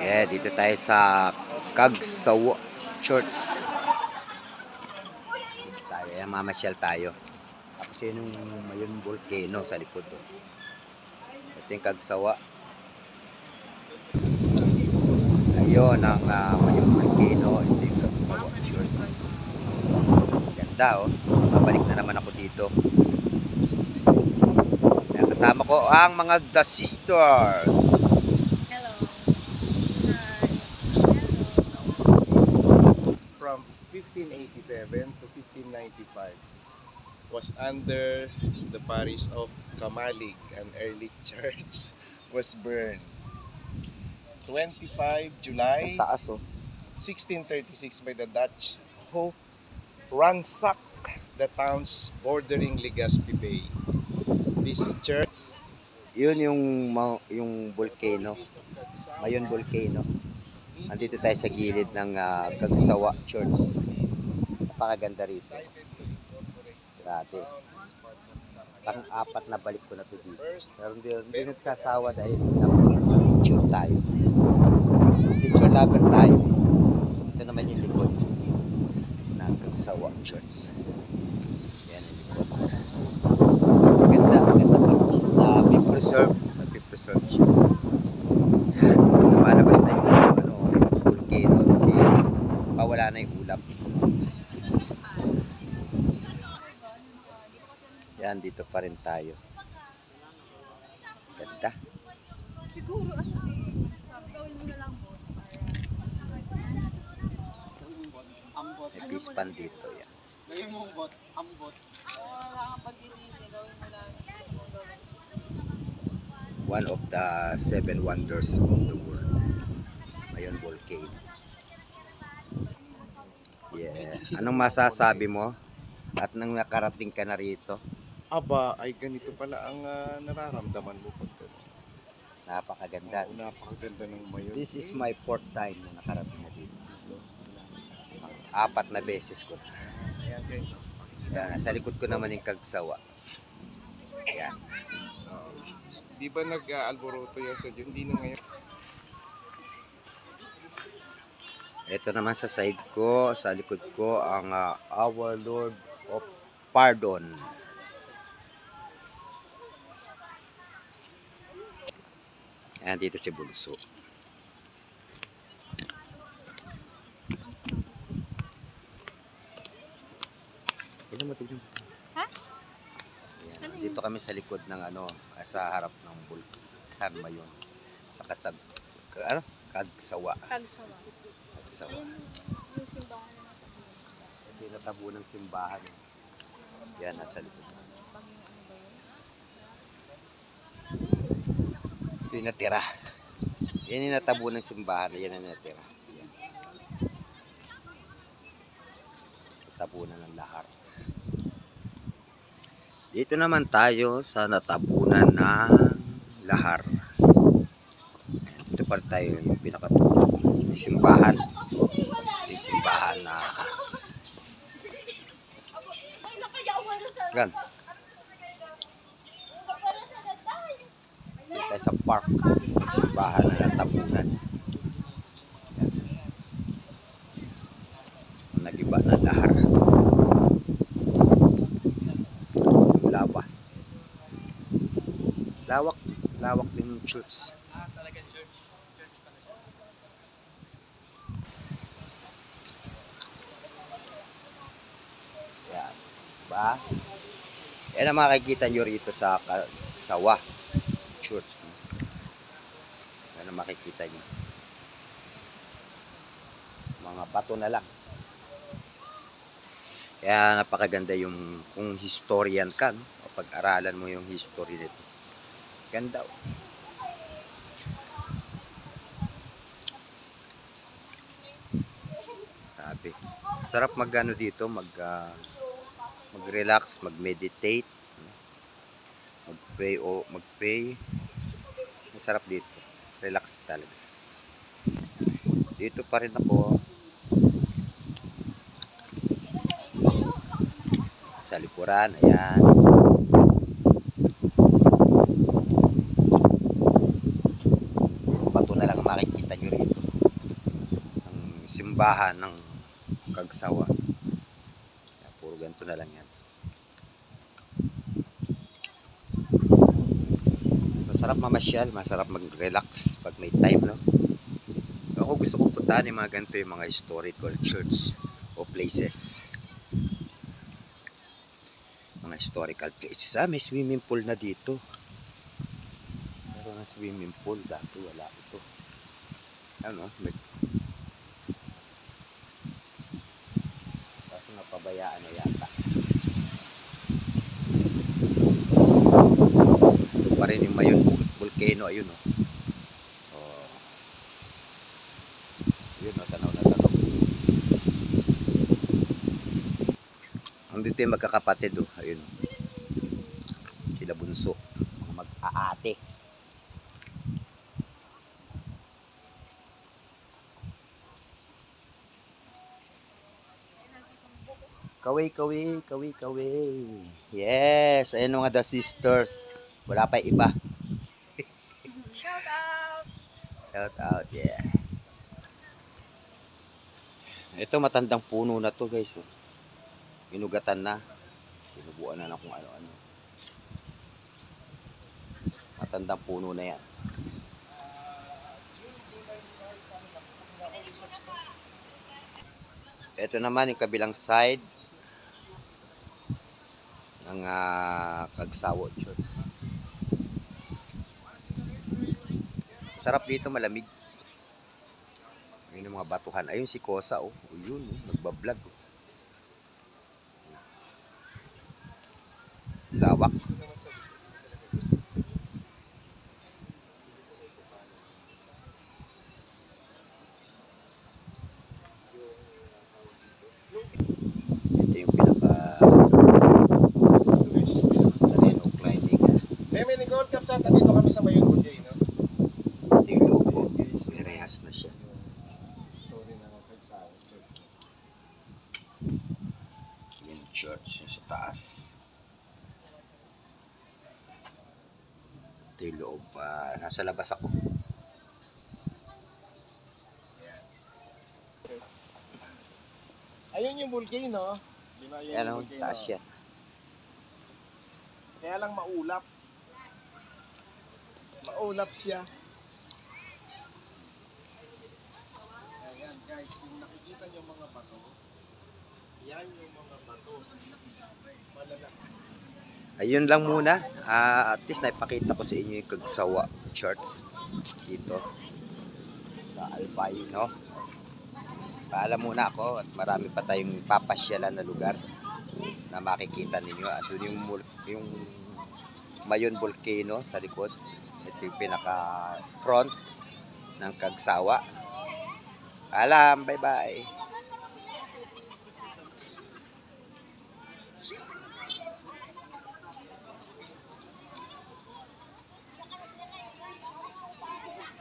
Yeah, dito tayo sa Cagsawa Church. Dito tayo, mamasyal tayo. Tapos yun yung volcano sa likod. Ito yung Cagsawa. Ayun ang yung volcano. Ito yung Cagsawa Church. Ganda oh. Babalik na naman ako dito. Kasama ko ang mga The Sisters. Hello. From 1587 to 1595 was under the parish of Kamalig. An early church was burned. 25 July Taas oh. 1636 by the Dutch who ransacked the towns bordering Legazpi Bay. This church, Yun yung volcano. Mayon volcano. Andito tayo sa gilid ng Cagsawa Church. Napakaganda rito. Grabe. Pang-apat na balik ko na to dito. Pero hindi nagsasawa dahil picture tayo. Picture lover tayo. Ito naman yung likod ng Cagsawa Church. Yan yung likod. Maganda pa. Nagpipreserve siya. Yan. Lumalabas na yung volcano kasi pawala na yung ulap. Yan, dito pa rin tayo. Ganda. Siguro gawin mo na lang po. May fish pan dito. Yan. Gawin mo ambot. Wala kang pagsisisi. Gawin mo lang. One of the 7 wonders of the world. Mayon volcano. Yeah. Anong masasabi mo? At nang nakarating ka na rito, aba ay ganito pala ang nararamdaman mo pag napakaganda. napakaganda ng mayon. This is my 4th time na nakarating na dito. 4 na beses ko. Ayan guys. Yan, sa likod ko naman yung Cagsawa. Yan. Di ba nag-alboroto yan sa Diyon? Hindi na ngayon. Ito naman sa side ko, sa likod ko, ang Our Lord of Pardon. Ayan, dito si Bulso. Tignan mo. Ha? Ayan, dito kami sa likod ng sa harap ng Bulkan Mayon. Sa Cagsawa. Cagsawa. Cagsawa. Ayun yung simbahan na natin. Ito yung natabo ng simbahan. Yan, nasa likod. Ito yung natira. Yan yung natabo ng simbahan. Yan ang natira. Yan. Natabunan ng lahar. Dito naman tayo sa natabunan ng lahar. Dito pa tayo yung pinakatutok. Yung simbahan. Yung simbahan na gan. Dito tayo sa park. Yung simbahan na natabunan. Nagiba ng lahar. Lava. Lawak din yung church. Talagang church pala siya. Yan. Diba? Yan ang makikita nyo rito sa Cagsawa Church. Yan ang makikita nyo. Mga bato na lang. Kaya napakaganda yung kung historian ka, no? O pag-aralan mo yung history nito. Ganda. Sabi. Sarap mag-ano dito, mag-relax, mag-meditate, mag-pray. Masarap dito. Relax talaga. Dito pa rin ako. Sa likuran, ayan. Bato na lang makikita nyo rito. Ang simbahan ng Kagsawa. Kaya puro ganito na lang yan. Masarap mamasyal, masarap mag-relax pag may time, no? Ako gusto ko puntahan yung mga ganito, yung mga historical church o places. Mga historical places. May swimming pool na dito. Meron nga swimming pool. Dati wala ito. Ano? Kasi napabayaan na yata. Ito pa rin yung Mayon volcano. Ayun, oh. Oh. Yun, oh, tanaw na tanaw. Andito yung magkakapatid, oh. Ayun, oh. Sila bunso. Mga mag-aate. Kaway. Yes, ayun mga The Sisters. Wala pa iba. Shout out! Shout out, yeah. Ito matandang puno na to, guys. Oh. Inugatan na. Tinubuan na kung ano-ano. Matandang puno na yan. Ito naman yung kabilang side ng Kagsawa Church. Sarap dito, malamig. Ayun yung mga batuhan. Ayun si Kosa, oh. Ayun, oh. Nagbablog, oh. Lawak. Ito yung pinaka terreno climbing. May Gold Cup sa dito kami sa Mayon volcano. Ito yung logo. Rehas na siya. Story ng Kagsawa Church. Yung church yung sa taas. Ito yung loob. Nasa labas ako. Ayun yung volcano. Di ba yun Yan yung ang volcano? taas yan. Kaya lang maulap. Maulap siya. Ayan guys, yung nakikita nyo mga bato. Yan yung mga bato. Malalaki. Ayun lang muna. At least naipakita ko sa inyo yung Kagsawa Church dito sa Albay, no? Paalam muna ako at marami pa tayong papasyalan na lugar na makikita ninyo. At doon yung Mayon volcano sa likod. Ito yung pinaka front ng Kagsawa. Paalam, bye-bye.